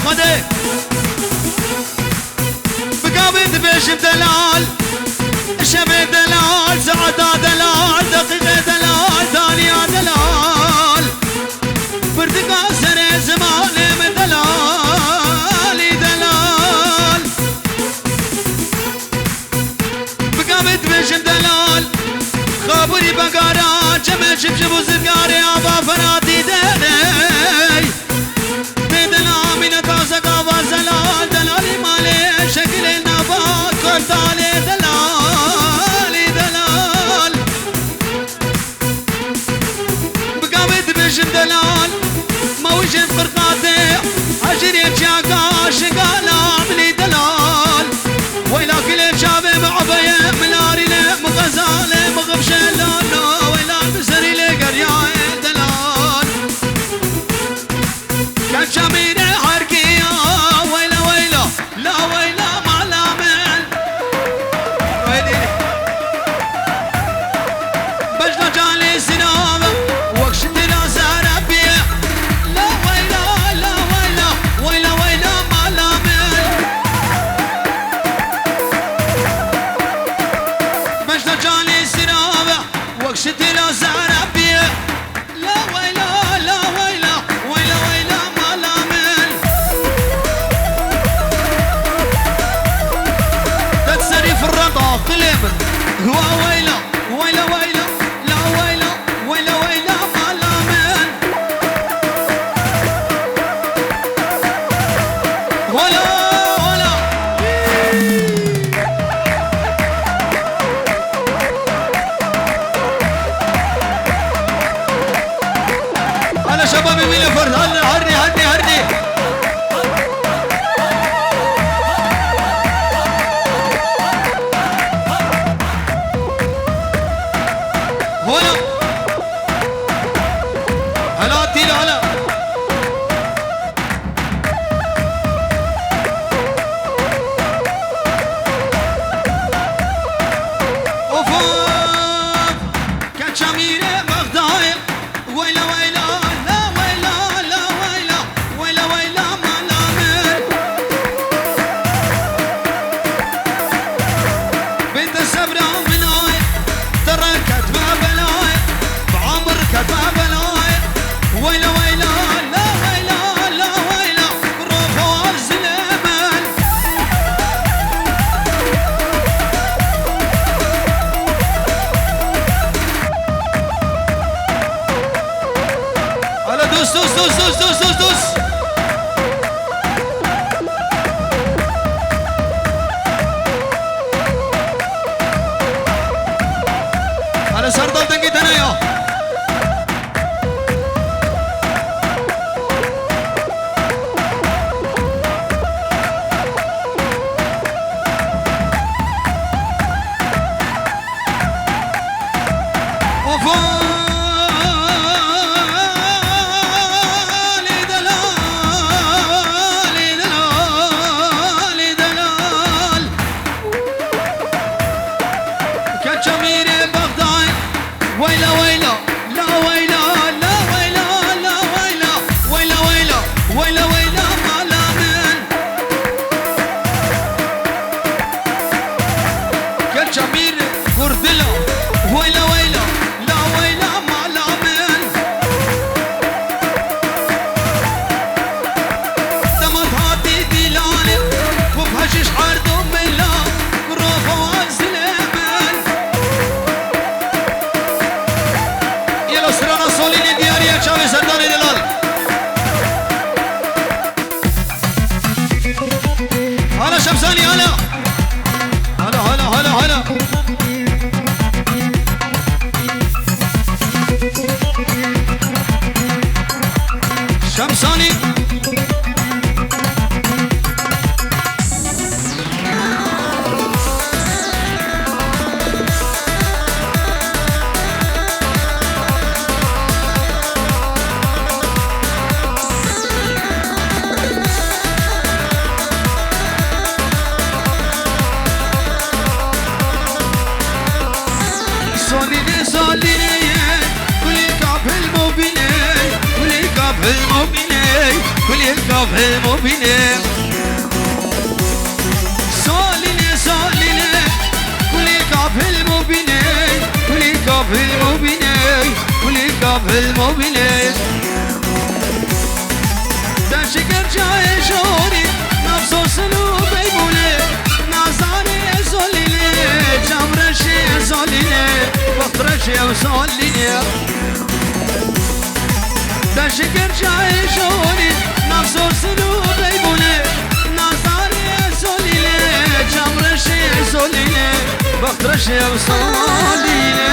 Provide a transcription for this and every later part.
خده بقابل بيشم دلال شبه دلال ساعة دلال دقيقة دلال ثانية دلال برتقال سنة زمان من دلالي دلال بقابل بيشم دلال خابوري بقارا جمع شبشب وزرقاري عبا فراتي دلي تدلا من تازة قابا زلال دلالي مالي شكل النبات كرتالي دلالي دلال بقابد بشم دلال ما وجد فرقاتي عشري بشاقا شقالا عملي دلال ويلا كل شابي معبية ملاري لي مغزالي مغبشلالو ويلا المسري لي قرياي دلال كان شاميني حركية ويلا ويلا لا ويلا ما لا من ويلي بجنا جالي سنابة وقشت لا زربية لا ويلا لا ويلا ويلا ويلا ما لا من بجنا جالي سنابة وقشت لا زربية لا ويلا لا ويلا ويلا ويلا ما لا من تتسري في الرضا قلب هو ويلا ويلا ويلا لا ويلا ويلا ويلا ما لا من ولا ولا هلا شبابي مين فرد هلا هرني هرني هرني هلا هلا تيلا هلا اوف كان شميرة بغداية ويلا ويلا لا ويلا لا ويلا ويلا ويلا ما لا من بنت السبرة مناي تركت ما بلاي بعمر كتبة بلاي ويلا ويلا لا ويلا لا ويلا روحوا الزلمن هلا دوس دوس دوس دوس دوس دوس دوس هلا سردال دنقي تنايا وفالي دلالي دلالي دلال كان شميري بغداي ويلا ويلا لا ويلا لا ويلا لا ويلا ويلا ويلا ويلا ويلا ما لا من كان شميري قردلا ويلا ويلا لا ويلا ما لا من دمت هاتي دلالي وبهشش عرضو ملا روحوا الزلمن يلا سرانا صوليني دياريا شاوي سرداني دلال هلا شمساني هلا هلا هلا هلا هلا شمساني صليني كل كعب المؤمنين كل كعب المؤمنين كل كافل مبيني ساليني ساليني كل كافل مبيني كل كافل مبيني كل كافل مبيني تشكر جاي شوري نفسه سلو بيبولي نازاني ساليني جمرشي ساليني بطرشي وساليني تشكر جاي شوري نفسه سلو بيبولي نازاني ساليني جمرشي ساليني بطرشي وساليني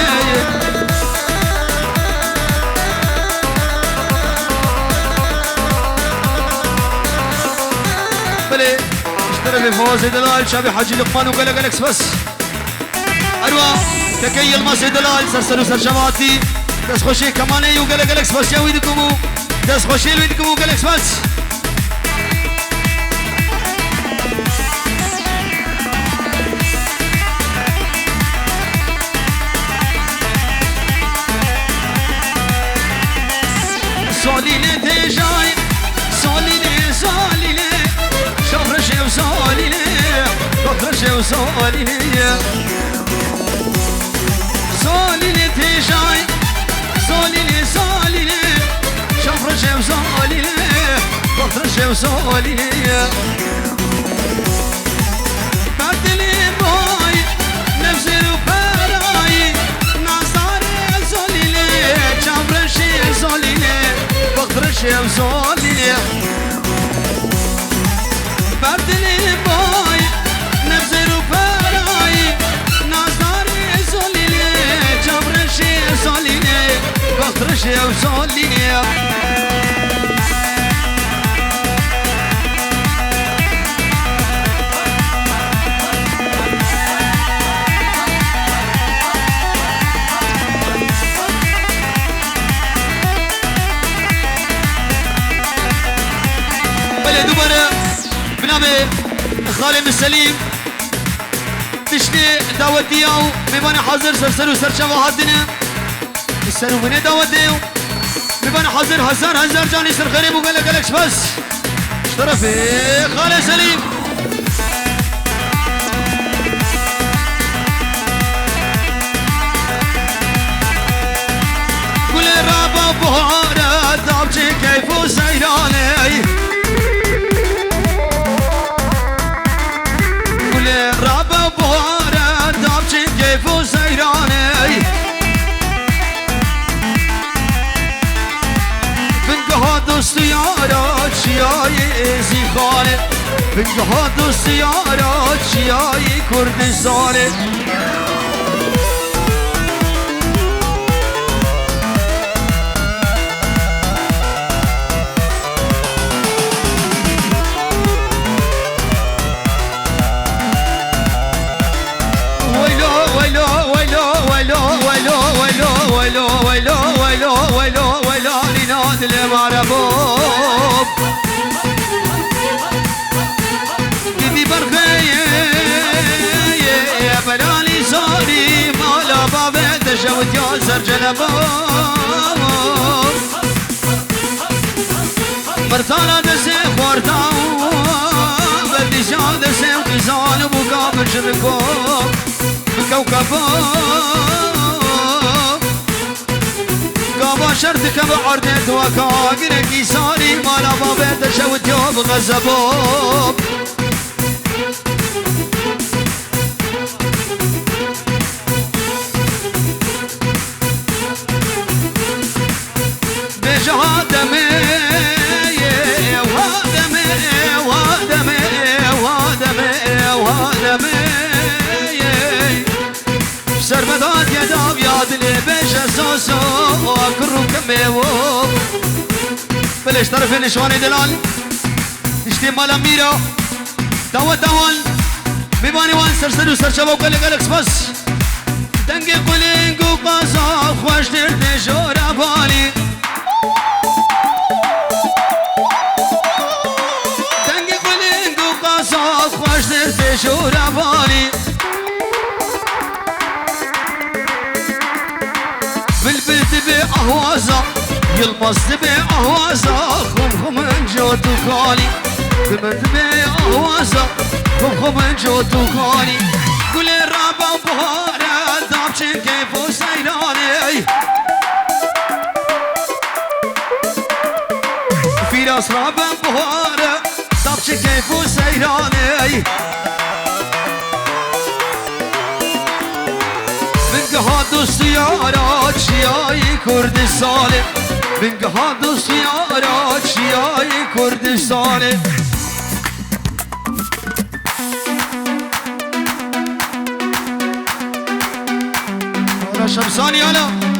بلي اشترى بفوز دلال شابي حاجي لقمان وقلق لكس بس أروى تكي المصري دلال سرسلو سرشماتي دس خوشي كماني وقلق لكس بس يا ويدكمو دس خوشي ويدكمو وقلق بس سوليني تجاي سوليني سوليني شفرشي وسوليني شفرشي وسوليني سوليني تجاي سوليني سوليني شفرشي وسوليني شفرشي وسوليني بدلي باي نفسي وبراي نصاري سوليني شفرشي سوليني شفرشي وسوليني بدلي باي نفسي وبراي نصاري سوليني شفرشي سوليني شفرشي وسوليني خالي من سليم تشتي داوديو مباني حاضر سرسلو سرشوا هادنا السنو من داوديو مباني حاضر هزار جاني سر غريب وقالك لكش بس اشترفي خالي سليم كل رابا بهارة دابجي كيفو سيراني رابا بوارا دابچه كيفو سيراني بنقها دوستيارا چياي زيخاني بنقها دوستيارا چياي كردستاني ويلو لناد المعرفوب كذي برخي يا بلالي صاري مالا بابا تشوت يا سرجل باب برطانة دسي خورتاو بدي شاد دسي وقزان وبقابل شركوب بكوكبوب قابا شرتك بعرضت وكاقرك ساري مالا بابا تشوت يوم غزبوب بجهادمي سربدات يداب ياد لي بيش اساسو واكرو كميو بلش طرف نشواني دلال تشتي مالا ميرا دوال بيباني وان سرسلو سرشبو قلقلقس بس دنگي قلنگو قازا خوش درد جورا بالي دنگي قلنگو قازا خوش درد جورا بالي بالبلد بأهوازا يلمس بأهوازا خم كالي بمن بي أهوازا بخم جو تو كالي قول الرابع بهارة دابشن كيف وسيلاني في راس رابع بهارة دابشن كيف وسيلاني بنقها السيارات شياي كردستاني بنقها السيارات شياي كردستاني ولا شمساني يلا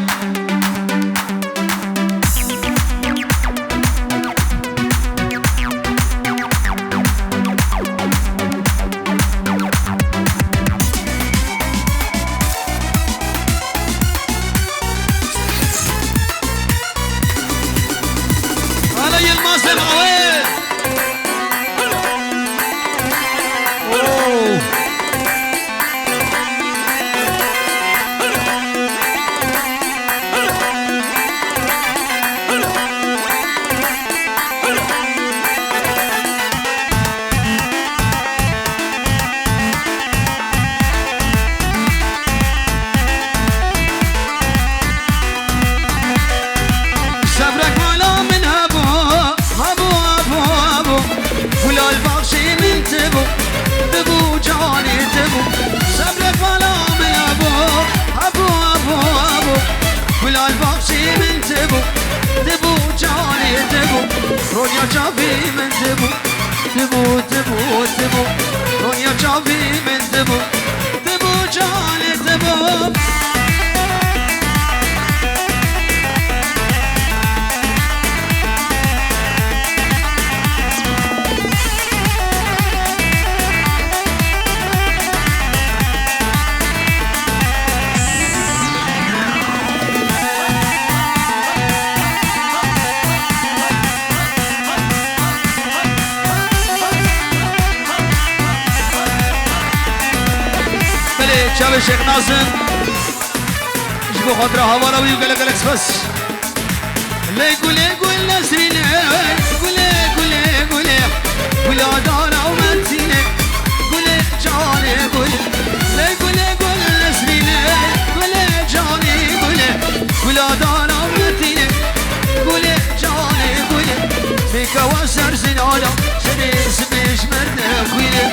رونيا جافي من تبو تبو تبو تبو رونيا جافي من تبو تبو جاني تبو شاب الشيخ ناصر يجبو خاطره هوالا ويقول لك الاكسبرس لي قول نسرين قول دارا ومنتيني قول جاني قول لي قول نسرين قول جاني قول دارا ومنتيني قول جاني قول من كواسر زنالا سني اسمش مرد خويلي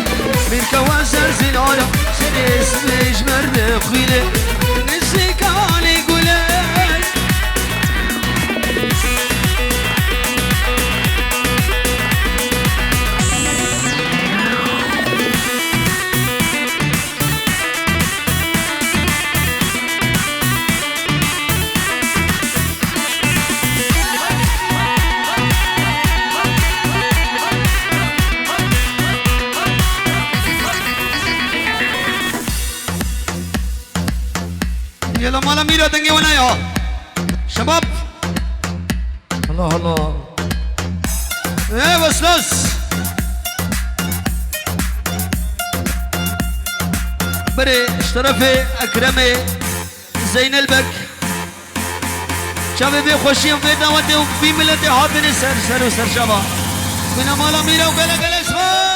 من كواسر زنالا سني اسمش مرد خويلي نسيك علي قولي يلا مالا ميرا تنجي وانا يا شباب الله الله ايه بس بري اشترفي اكرمي زين البك شباب بخوشي وبيتنا ودي وفي ملتي حاضر سر وسر شباب بنا مالا ميرا وقلا اسمه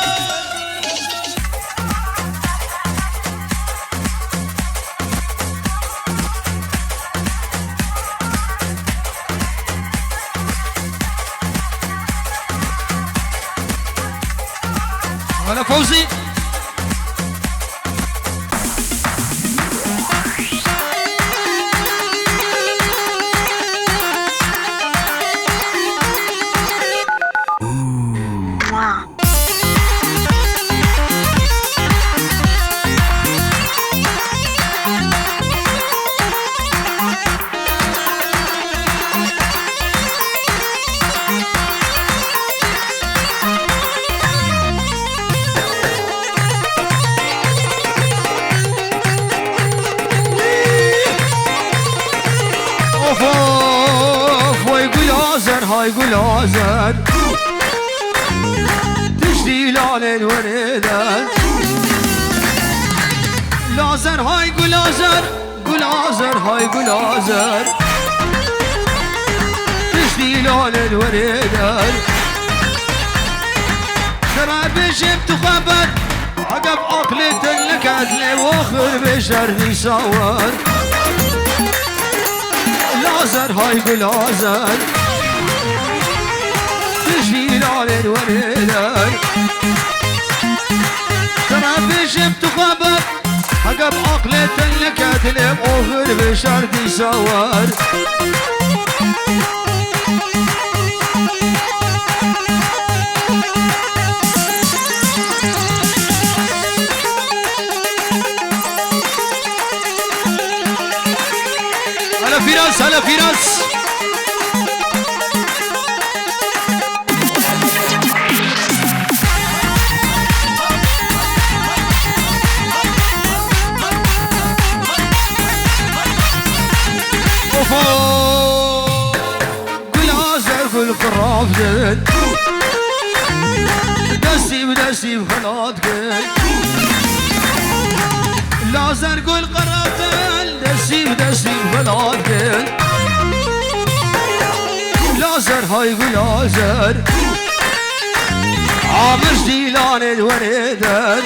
هلا فوزي يقول عزر تشتي لعن الوردان لازر هاي قول عزر قول عزر هاي قول عزر تشتي لعن الوردان ترى بجبت خبر عقب عقلة الكتل واخر بشردي صور لازر هاي بلازر تجيل على الوليداي ترى بجبت خبر عقب عقلة الكتل واخر بشردي صور فراس هلا فراس اوفو قل ازر قل قراف زين دسي بخلاط قل لازر قل قراف زين دسي بخلاط قل لازر هاي قل لازر عامر جيلان الوريدر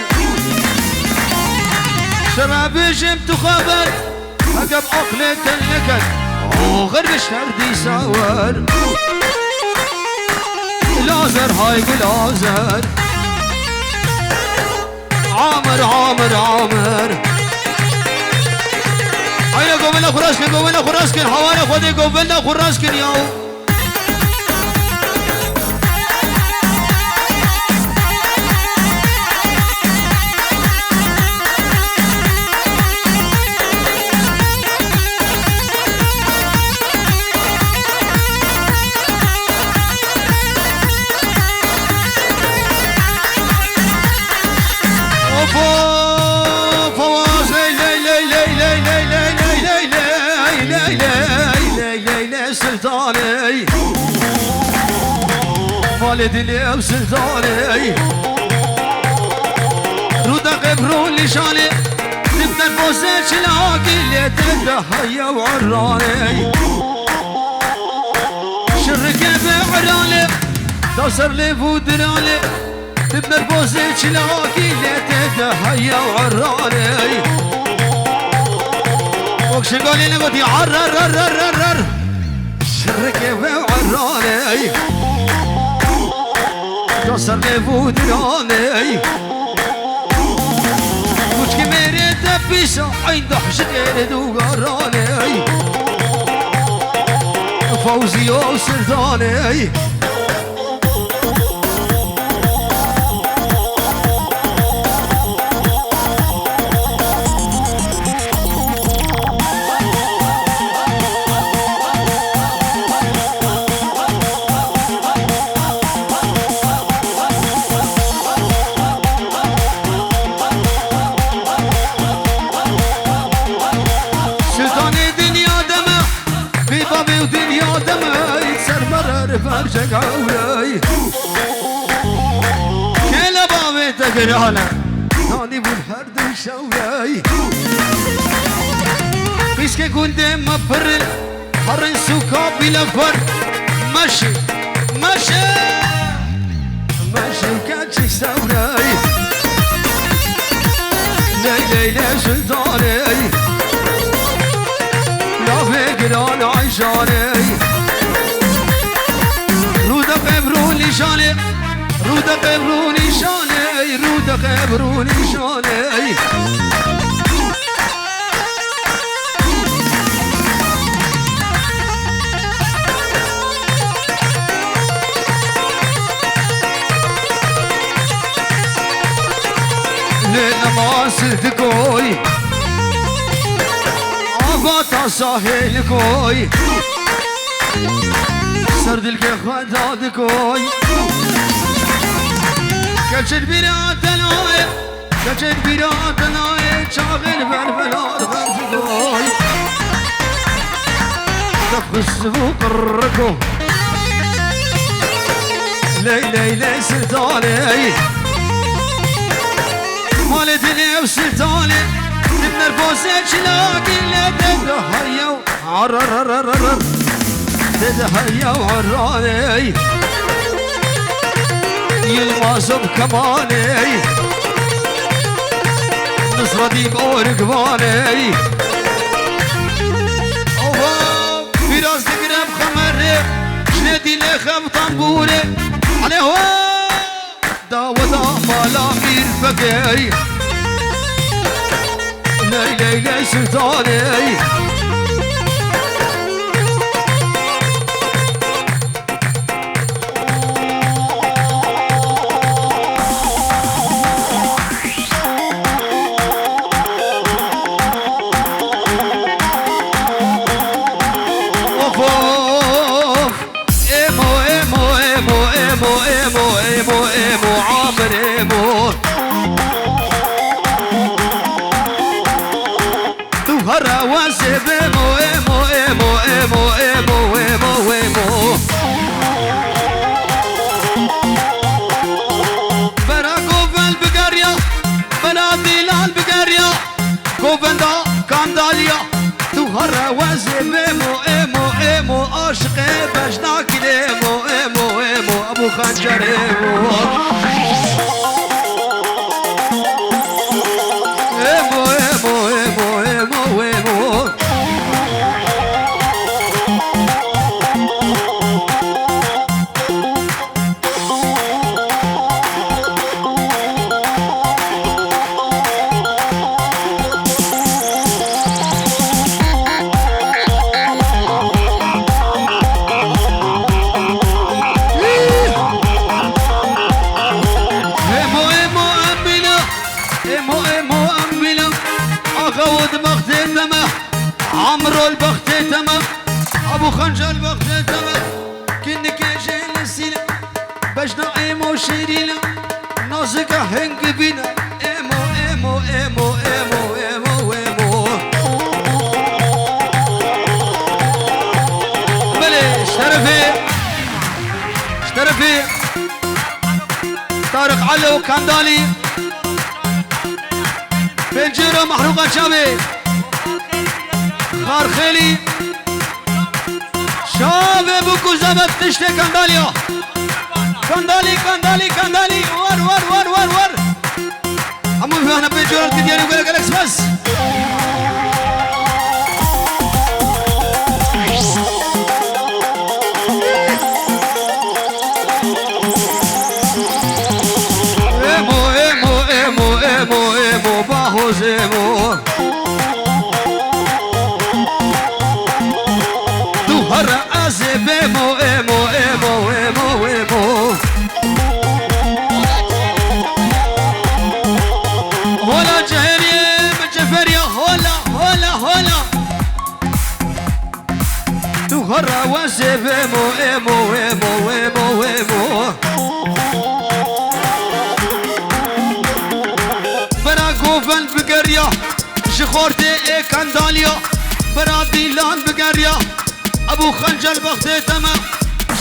شراب جبت خبر عقب عقلة النكد وغير بشردي ساور لازر هاي قل لازر عامر هيا قومنا خراسكن حوانا خودي قومنا خراسكن ياو سلطاني والدني وسلطاني رودا قبرون لشاني تبدا البوسات شلاقي اللي تدهيا وعراني شركة بعراني تصر لي فودراني تبدا البوسات شلاقي اللي تدهيا وعراني وكشقولي نقول عرر شركة وعراني تصر لي فودراني وش كميري تبيسة عند حشكير دوغراني فوزي وسلطاني فرشك عولاي كلا بابي تقرانا ناني بالهرد وشولاي بيسكي كنت مبرن حرن سوكا بلا فرد ماشي وكاتشك سولاي ليلة سلطاني لا فكران عيشاني رودا قبروني شاني لينا ما صدقوي عباتا ساحل كوي سرد الكيخ دادكوي كشد بيرات ناي شاغل بالبلاد غرفكوي تفخس فوق الركو ليلة سلطاني مالتني وسلطاني تبنى البوسة شلاقي اللي تدهيو عرررررر تدهيو عراني يلمس بكماني نصرة دي بأورقباني اوه في راس تقرب خمري شنيدي لخم طنبوري عليه هو داودا مالا مير فقي لي لي لي سلطاني خنجر ايمو ايمو ايمو ايمو ايمو عمرو البخت تمام ابو خنجر البخت تمام كنك جيل السيلة بجنا ايمو شيرينا نازقة هنق بينا ايمو ايمو ايمو ايمو ايمو ايمو بلي اشترفي طارق علو كاندالي بنجيرو محروقة شابي خارخيلي شابه بوكو زبط تشتي كانداليو كاندالي ور همو فيهنا بيجورال كدياني وقالك ألكس بس ايمو باهوز ايمو ايمو ايمو ايمو ايمو ايمو هولا جهري مجفريا هولا تهرى واسف ايمو براكو فن بقرية شخورتي اي كانداليا برادي لان بقرية ابو خنجر بخت تمام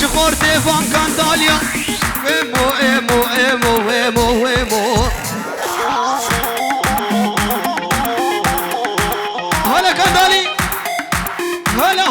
شخورتي فان كانداليا ايمو هلا كاندالي هلا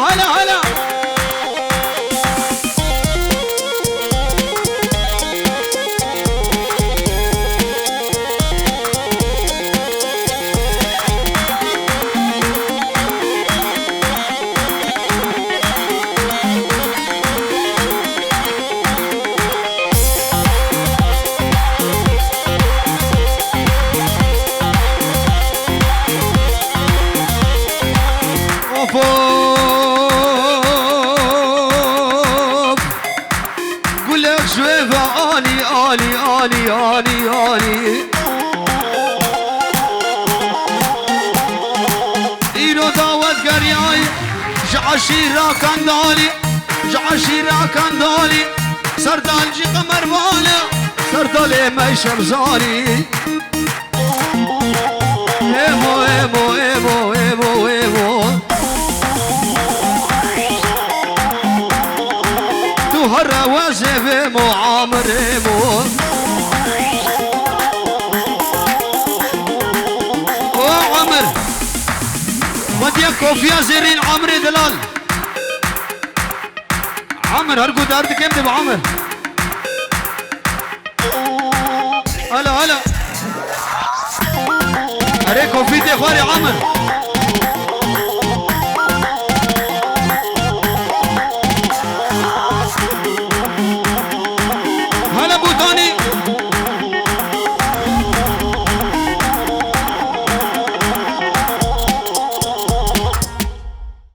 قولك شويفة آني إيرو داوت قرياي جعشيرا كاندالي سردال جي قمر وانا سردالي ما شمزاني ايمو تهرى واسف ايمو عامر ايمو عمر وديا كوفيا زيرين عمر دلال عمر هرقود أرض كم دب عمر اره كوفي دي خواري عمر